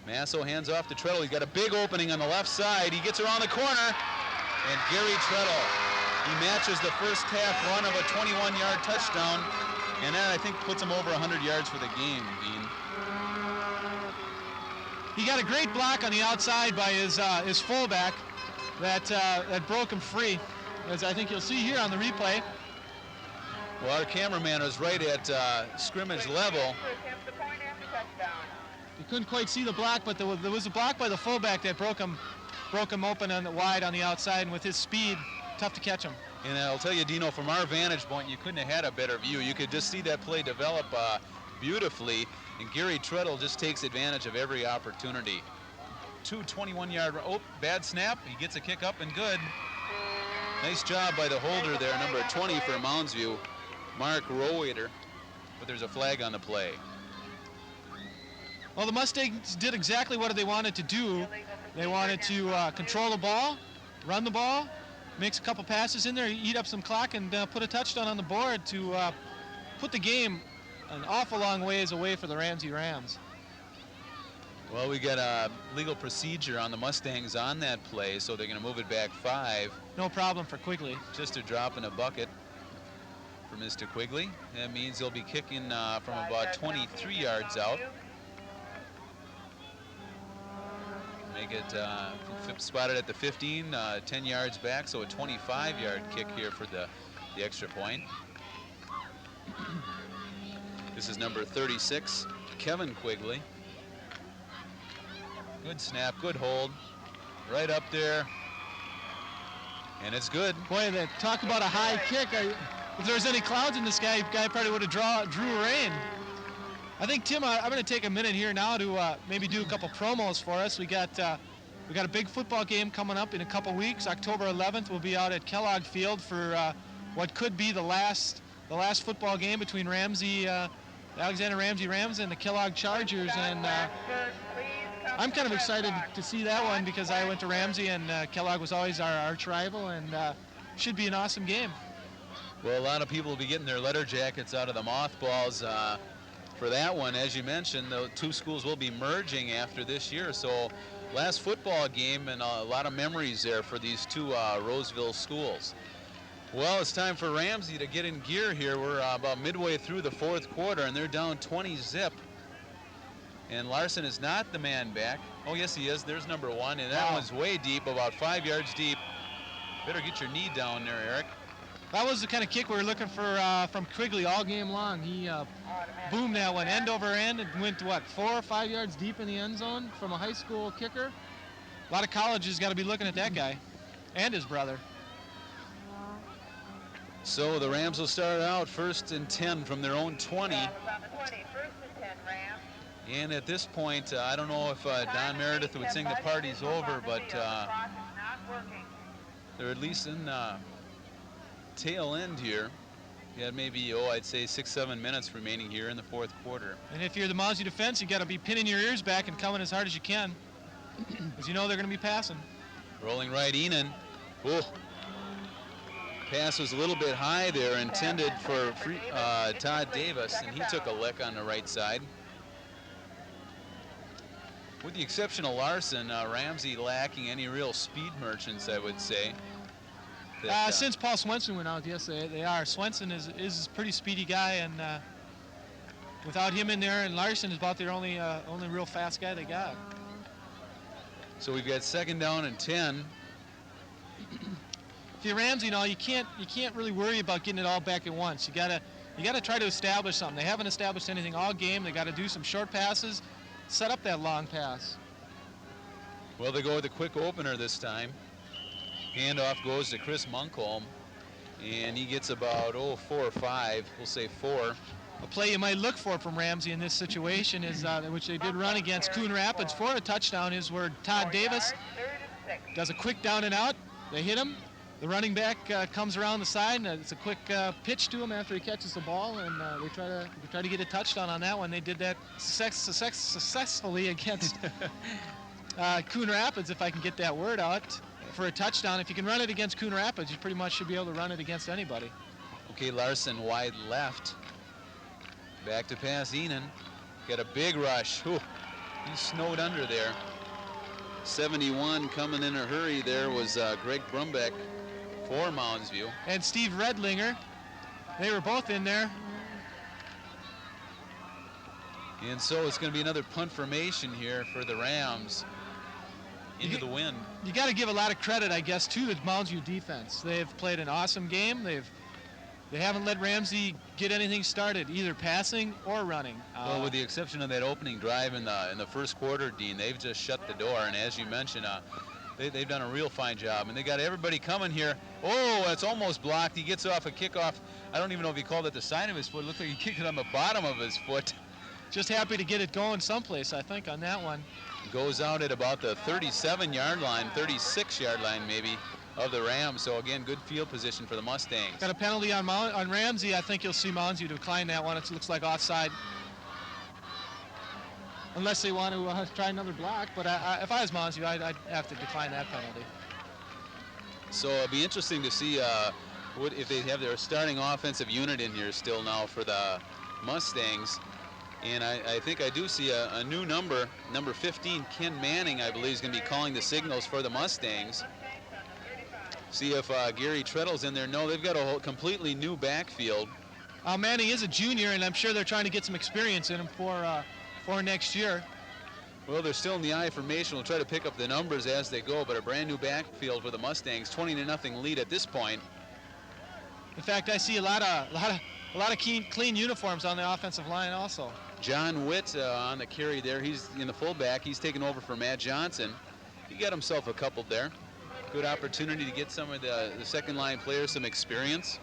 B: Massel hands off to Treadle. He's got a big opening on the left side. He gets around the corner, and Gary Treadle, he matches the first half run of a 21-yard touchdown, and that, I think, puts him over 100 yards for the game, Dean.
A: He got a great block on the outside by his fullback that broke him free, as I think you'll see here on the replay.
B: Well, our cameraman was right at scrimmage level.
A: You couldn't quite see the block, but there was a block by the fullback that broke him open wide on the outside, and with his speed, tough to catch him.
B: And I'll tell you, Dino, from our vantage point, you couldn't have had a better view. You could just see that play develop beautifully, and Gary Treadle just takes advantage of every opportunity. 21-yard, bad snap. He gets a kick up and good. Nice job by the holder there, number 20 for Moundsview, Mark Rowader, but there's a flag on the play.
A: Well, the Mustangs did exactly what they wanted to do. They wanted to control the ball, run the ball, mix a couple passes in there, eat up some clock, and put a touchdown on the board to put the game an awful long ways away for the Ramsey Rams.
B: Well, we got a legal procedure on the Mustangs on that play, so they're going to move it back 5.
A: No problem for Quigley.
B: Just a drop in a bucket for Mr. Quigley. That means he'll be kicking from about 23 yards out. Make it spotted at the 15, 10 yards back, so a 25-yard kick here for the extra point. This is number 36, Kevin Quigley. Good snap, good hold, right up there, and it's good.
A: Boy, talk about a high kick. If there was any clouds in the sky, guy probably would have drew rain. I think, Tim, I'm going to take a minute here now to maybe do a couple promos for us. We got a big football game coming up in a couple weeks. October 11th, we'll be out at Kellogg Field for what could be the last football game between the Alexander Ramsey Rams and the Kellogg Chargers. And I'm kind of excited to see that one because I went to Ramsey, and Kellogg was always our arch rival, and should be an awesome game.
B: Well, a lot of people will be getting their letter jackets out of the mothballs for that one. As you mentioned, the two schools will be merging after this year, so last football game, and a lot of memories there for these two Roseville schools. Well, it's time for Ramsey to get in gear here. We're about midway through the 4th quarter, and they're down 20-zip. And Larson is not the man back. Oh, yes, he is. There's number 1, and that one's way deep, about 5 yards deep. Better get your knee down there, Eric.
A: That was the kind of kick we were looking for from Quigley all game long. He boomed that one end over end. It went, 4 or 5 yards deep in the end zone from a high school kicker. A lot of colleges got to be looking at that guy and his brother.
B: So the Rams will start out 1st and 10 from their own 20. And at this point, I don't know if Don Meredith would sing the party's over, but they're at least in tail end here. You had maybe, I'd say 6-7 minutes remaining here in the 4th quarter.
A: And if you're the Moundsview defense, you got to be pinning your ears back and coming as hard as you can, because you know they're going to be passing.
B: Rolling right, Enan. Oh, pass was a little bit high there, intended for Todd Davis, and he took a lick on the right side. With the exception of Larson, Ramsey lacking any real speed merchants, I would say.
A: Since Paul Swenson went out, yes, they are. Swenson is a pretty speedy guy, and without him in there, and Larson is about their only real fast guy they got.
B: So we've got 2nd down and 10.
A: If you're Ramsey, you can't really worry about getting it all back at once. You gotta try to establish something. They haven't established anything all game. They got to do some short passes, set up that long pass.
B: Well, they go with a quick opener this time. Handoff goes to Chris Munkholm, and he gets about 4 or 5. We'll say 4.
A: A play you might look for from Ramsey in this situation is, which they did run against Coon Rapids for a touchdown, is where Todd Davis does a quick down and out. They hit him. The running back comes around the side, and it's a quick pitch to him after he catches the ball, and they try to get a touchdown on that one. They did that successfully against Coon Rapids, if I can get that word out, for a touchdown. If you can run it against Coon Rapids, you pretty much should be able to run it against anybody.
B: Okay, Larson wide left. Back to pass Enan. Got a big rush. Whew. He snowed under there. 71 coming in a hurry there was Greg Brumbeck for Moundsview.
A: And Steve Redlinger. They were both in there.
B: And so it's going to be another punt formation here for the Rams into the wind.
A: You got to give a lot of credit, I guess, to the Moundsview defense. They've played an awesome game. They haven't let Ramsey get anything started, either passing or running.
B: Well, with the exception of that opening drive in the first quarter, Dean, they've just shut the door. And as you mentioned, they've done a real fine job. And they got everybody coming here. Oh, it's almost blocked. He gets off a kickoff. I don't even know if he called it the side of his foot. It looked like he kicked it on the bottom of his foot.
A: Just happy to get it going someplace, I think, on that one.
B: Goes out at about the 37-yard line, 36-yard line maybe, of the Rams. So again, good field position for the Mustangs.
A: Got a penalty on Ramsey. I think you'll see Moundsview decline that one. It looks like offside, unless they want to try another block. But if I was Moundsview, I'd have to decline that penalty.
B: So it'll be interesting to see if they have their starting offensive unit in here still now for the Mustangs. And I think I do see a new number 15, Ken Manning, I believe, is going to be calling the signals for the Mustangs. See if Gary Treadle's in there. No, they've got a whole completely new backfield.
A: Manning is a junior, and I'm sure they're trying to get some experience in him for next year.
B: Well, they're still in the I formation. We'll try to pick up the numbers as they go, but a brand new backfield for the Mustangs, 20-0 lead at this point.
A: In fact, I see a lot of clean uniforms on the offensive line also.
B: John Witt on the carry there. He's in the fullback. He's taking over for Matt Johnson. He got himself a couple there. Good opportunity to get some of the second line players some experience.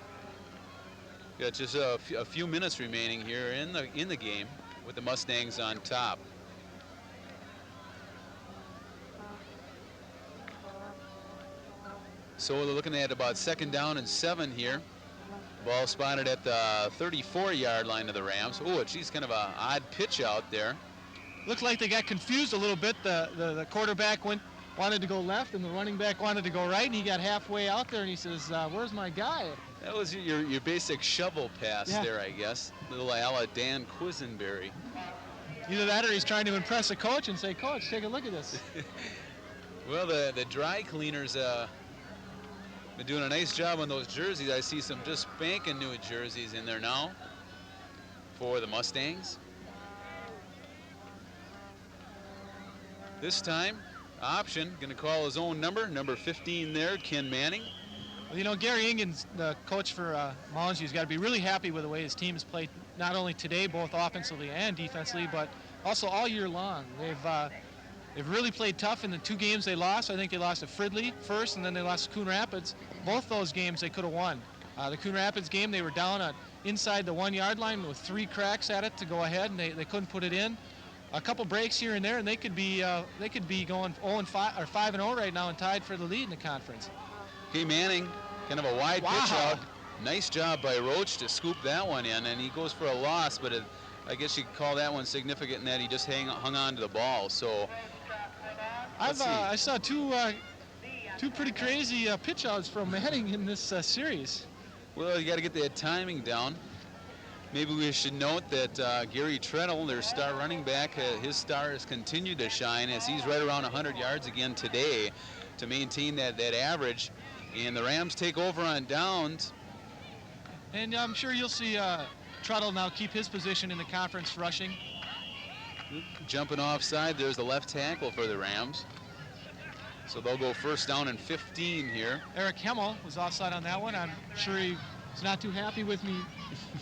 B: Got just a few minutes remaining here in the game with the Mustangs on top. So we're looking at about 2nd down and 7 here. Ball spotted at the 34-yard line of the Rams. Oh, geez, kind of an odd pitch out there.
A: Looked like they got confused a little bit. The quarterback wanted to go left, and the running back wanted to go right, and he got halfway out there, and he says, where's my guy?
B: That was your basic shovel pass there, I guess. Little a la Dan Quisenberry.
A: Either that or he's trying to impress a coach and say, Coach, take a look at this.
B: Well, the dry cleaners been doing a nice job on those jerseys. I see some just spanking new jerseys in there now for the Mustangs. This time, option, going to call his own number 15 there, Ken Manning.
A: Well, Gary Ingen's the coach for Moundsview. He's got to be really happy with the way his team has played, not only today, both offensively and defensively, but also all year long. They've really played tough in the 2 games they lost. I think they lost to Fridley first, and then they lost to Coon Rapids. Both those games they could have won. The Coon Rapids game, they were down inside the 1-yard line with 3 cracks at it to go ahead, and they couldn't put it in. A couple breaks here and there, and they could be going 0-5 or 5-0 right now and tied for the lead in the conference.
B: Okay, Manning, kind of a wide pitch out. Nice job by Roach to scoop that one in, and he goes for a loss, but I guess you could call that one significant in that he just hung on to the ball. So
A: I saw two pretty crazy pitch outs from Manning in this series.
B: Well, you got to get that timing down. Maybe we should note that Gary Treadle, their star running back, his star has continued to shine as he's right around 100 yards again today to maintain that average. And the Rams take over on downs.
A: And I'm sure you'll see Truttle now keep his position in the conference rushing.
B: Jumping offside, there's the left tackle for the Rams. So they'll go first down and 15 here.
A: Eric Hemmel was offside on that one. I'm sure he's not too happy with me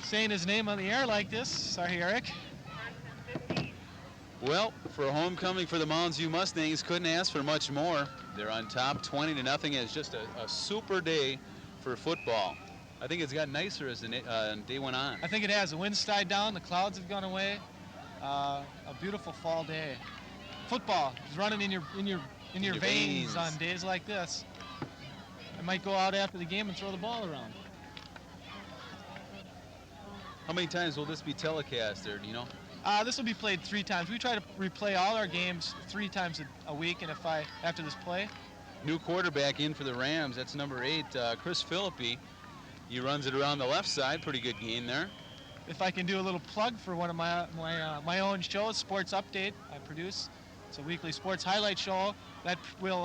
A: saying his name on the air like this. Sorry, Eric.
B: Well, for a homecoming for the Moundsview Mustangs, couldn't ask for much more. They're on top 20-0. It's just a super day for football. I think it's got nicer as the day went on.
A: I think it has. The wind's died down. The clouds have gone away. A beautiful fall day. Football is running in your veins on days like this. I might go out after the game and throw the ball around.
B: How many times will this be telecast there, do you know?
A: This will be played 3 times. We try to replay all our games 3 times a week, and after this play.
B: New quarterback in for the Rams. That's number 8, Chris Philippi. He runs it around the left side. Pretty good gain there.
A: If I can do a little plug for one of my own shows, Sports Update, I produce. It's a weekly sports highlight show that will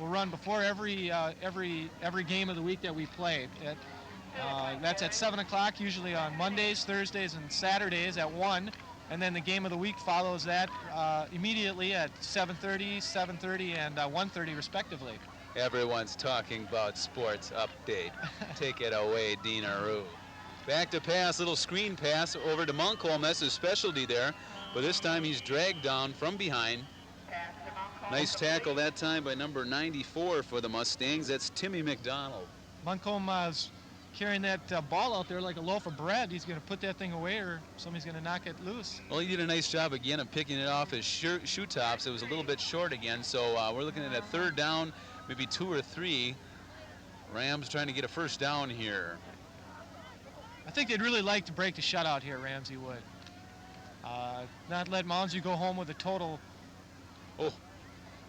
A: run before every game of the week that we play. That's at 7 o'clock, usually on Mondays, Thursdays, and Saturdays at 1. And then the game of the week follows that immediately at 7:30, 7:30, and 1:30, respectively.
B: Everyone's talking about Sports Update. Take it away, Dina Rue. Back to pass, little screen pass over to Munkholm. That's his specialty there. But this time he's dragged down from behind. Nice tackle that time by number 94 for the Mustangs. That's Timmy McDonald.
A: Munkholm is carrying that ball out there like a loaf of bread. He's going to put that thing away or somebody's going to knock it loose.
B: Well, he did a nice job again of picking it off his shoe tops. It was a little bit short again, so we're looking at a 3rd down, maybe 2 or 3. Rams trying to get a first down here.
A: I think they'd really like to break the shutout here, Ramsey would. Not let Moundsview go home with a total.
B: Oh,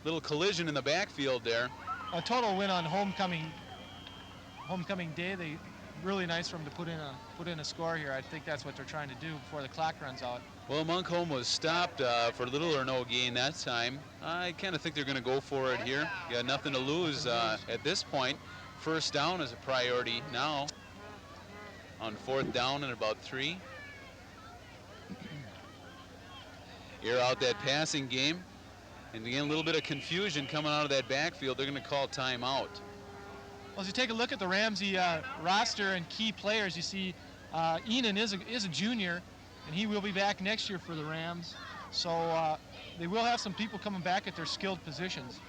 B: little collision in the backfield there.
A: A total win on homecoming day. They really nice for them to put in a score here. I think that's what they're trying to do before the clock runs out.
B: Well, Munkholm was stopped for little or no gain that time. I kind of think they're going to go for it here. Got nothing to lose at this point. First down is a priority now. On 4th down and about 3. Air out that passing game. And again, a little bit of confusion coming out of that backfield. They're going to call timeout.
A: Well, as you take a look at the Ramsey roster and key players, you see Enan is a junior, and he will be back next year for the Rams. So they will have some people coming back at their skilled positions,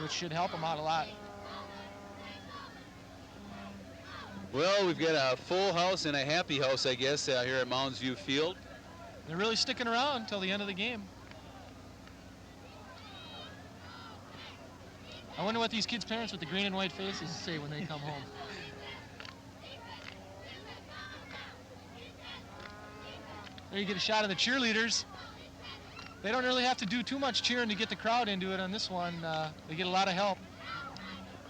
A: which should help them out a lot.
B: Well, we've got a full house and a happy house, I guess, here at Moundsview Field.
A: They're really sticking around until the end of the game. I wonder what these kids' parents with the green and white faces say when they come home. There you get a shot of the cheerleaders. They don't really have to do too much cheering to get the crowd into it on this one. They get a lot of help.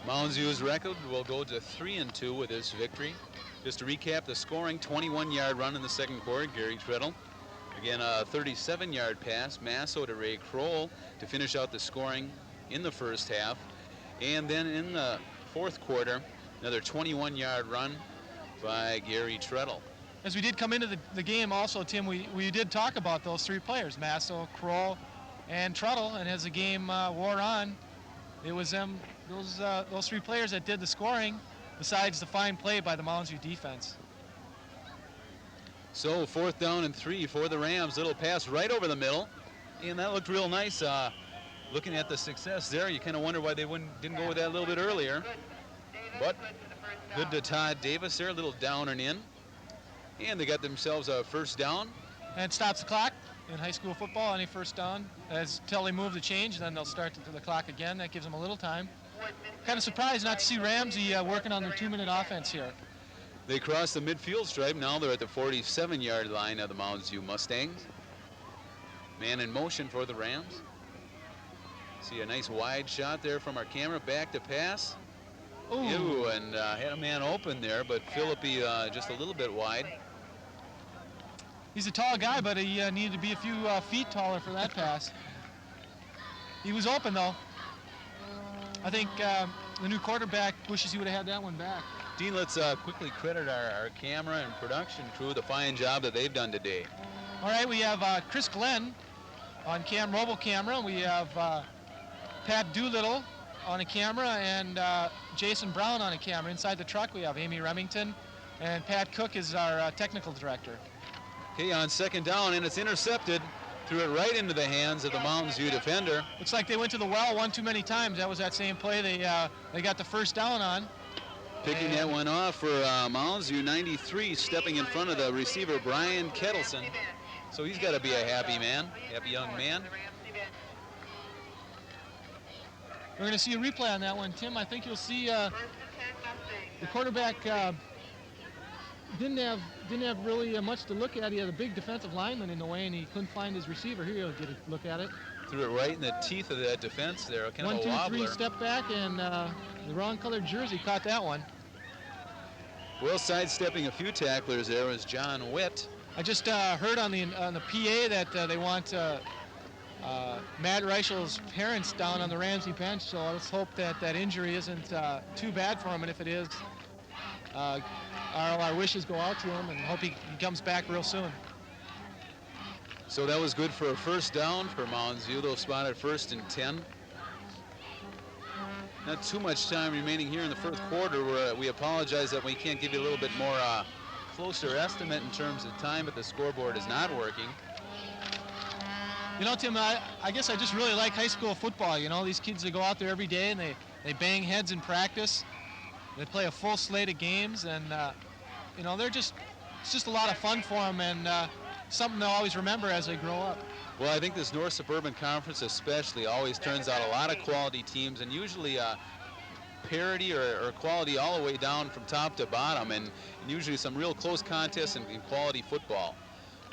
B: Moundsview's record will go to 3-2 with this victory. Just to recap the scoring, 21-yard run in the 2nd quarter, Gary Treadle. Again, a 37-yard pass, Masso to Ray Kroll to finish out the scoring in the first half. And then in the 4th quarter, another 21-yard run by Gary Treadle.
A: As we did come into the game also, Tim, we did talk about those 3 players, Masso, Kroll, and Treadle. And as the game wore on, it was those 3 players that did the scoring, besides the fine play by the Moundsview defense.
B: So 4th down and 3 for the Rams. Little pass right over the middle, and that looked real nice. Looking at the success there, you kind of wonder why they didn't go with that a little bit earlier. But good to Todd Davis there, a little down and in. And they got themselves a first down.
A: And it stops the clock in high school football, any first down. Until they move the change, then they'll start the clock again. That gives them a little time. Kind of surprised not to see Ramsey working on their 2-minute offense here.
B: They crossed the midfield stripe. Now they're at the 47-yard line of the Moundsview Mustangs. Man in motion for the Rams. See a nice wide shot there from our camera. Back to pass. Ooh, and had a man open there, but Philippi just a little bit wide.
A: He's a tall guy, but he needed to be a few feet taller for that pass. He was open, though. I think the new quarterback wishes he would have had that one back.
B: Dean, let's quickly credit our camera and production crew, the fine job that they've done today.
A: All right, we have Chris Glenn on mobile camera. We have Pat Doolittle on a camera and Jason Brown on a camera. Inside the truck, we have Amy Remington, and Pat Cook is our technical director.
B: Okay, on second down, and it's intercepted. Threw it right into the hands of the Moundsview defender.
A: Looks like they went to the well one too many times. That was that same play they got the first down on.
B: Picking that one off for Moundsview, 93, stepping in front of the receiver, Brian Kettleson. So he's got to be a happy young man.
A: We're going to see a replay on that one, Tim. I think you'll see the quarterback didn't have really much to look at. He had a big defensive lineman in the way, and he couldn't find his receiver. Here you'll get a look at it.
B: Threw it right in the teeth of that defense there, kind of a wobbler.
A: 1, 2, 3, step back, and the wrong colored jersey caught that one.
B: Well, sidestepping a few tacklers there was John Witt.
A: I just heard on the PA that they want Matt Reichel's parents down on the Ramsey bench, so let's hope that injury isn't too bad for him, and if it is, our wishes go out to him, and hope he comes back real soon.
B: So that was good for a first down for Moundsview. They'll spot it 1st and 10. Not too much time remaining here in the first quarter. We apologize that we can't give you a little bit more closer estimate in terms of time, but the scoreboard is not working.
A: You know, Tim, I guess I just really like high school football. You know, these kids that go out there every day and they bang heads in practice. They play a full slate of games, and you know, it's just a lot of fun for them, and something they'll always remember as they grow up.
B: Well, I think this North Suburban Conference especially always turns out a lot of quality teams, and usually parity or quality all the way down from top to bottom, and usually some real close contests and quality football.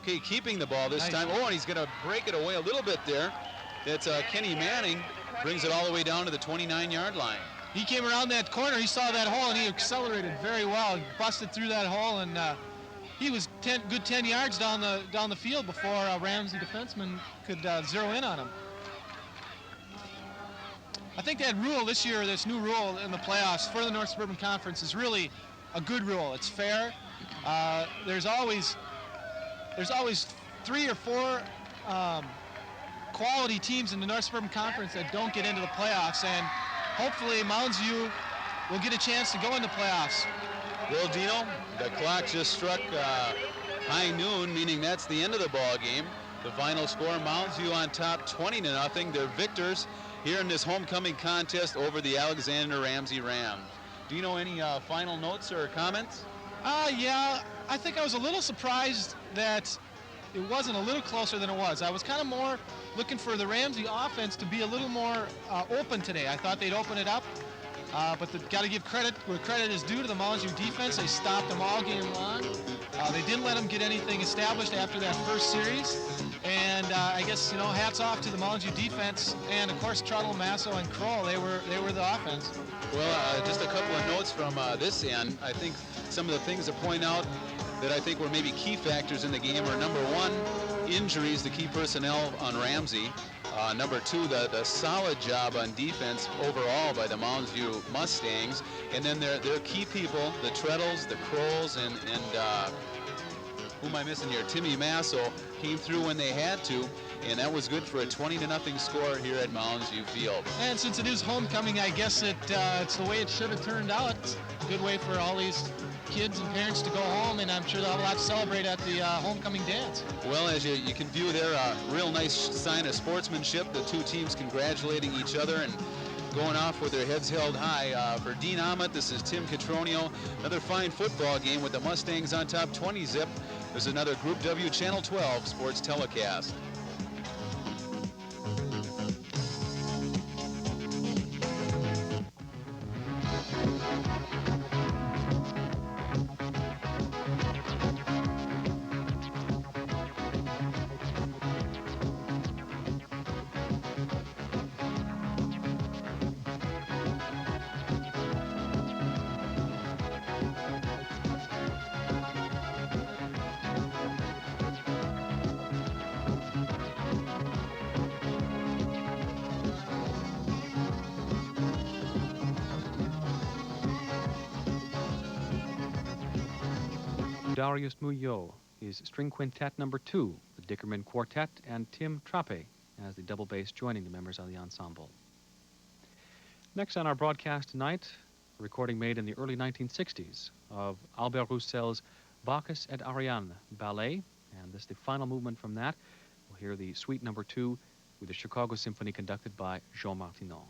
B: Okay, keeping the ball this time. Oh, and he's going to break it away a little bit there. That's Kenny Manning, brings it all the way down to the 29-yard line.
A: He came around that corner, he saw that hole, and he accelerated very well. He busted through that hole, and he was good 10 yards down the field before a Ramsey defenseman could zero in on him. I think that rule this year, this new rule in the playoffs for the North Suburban Conference, is really a good rule. It's fair. There's always 3 or 4 quality teams in the North Suburban Conference that don't get into the playoffs, and hopefully Moundsview will get a chance to go into playoffs.
B: Well, Dino, the clock just struck high noon, meaning that's the end of the ball game. The final score, Moundsview on top 20-0. They're victors here in this homecoming contest over the Alexander Ramsey Rams. Do you know any final notes or comments?
A: Yeah, I think I was a little surprised that it wasn't a little closer than it was. I was kind of more looking for the Ramsey offense to be a little more open today. I thought they'd open it up, but got to give credit where credit is due to the Moundsview defense. They stopped them all game long. They didn't let them get anything established after that first series. And I guess, you know, hats off to the Moundsview defense, and of course Trudell, Masso, and Kroll. They were the offense.
B: Well, just a couple of notes from this end. I think some of the things to point out that I think were maybe key factors in the game are, number 1, injuries to key personnel on Ramsey. Number 2, the solid job on defense overall by the Moundsview Mustangs. And then their key people, the Trudells, the Krolls, and who am I missing here? Timmy Masso came through when they had to, and that was good for a 20-0 score here at Moundsview Field.
A: And since it is homecoming, I guess it's the way it should have turned out. It's a good way for all these kids and parents to go home, and I'm sure they'll have a lot to celebrate at the homecoming dance.
B: Well, as you can view there, a real nice sign of sportsmanship, the two teams congratulating each other and going off with their heads held high. For Dean Ahmet, this is Tim Catronio. Another fine football game with the Mustangs on top 20-zip. There's another Group W Channel 12 sports telecast.
I: Darius Muyo, his string quintet number 2, the Dickerman Quartet, and Tim Trappe as the double bass joining the members of the ensemble. Next on our broadcast tonight, a recording made in the early 1960s of Albert Roussel's Bacchus et Ariane ballet, and this is the final movement from that. We'll hear the suite number 2 with the Chicago Symphony conducted by Jean Martineau.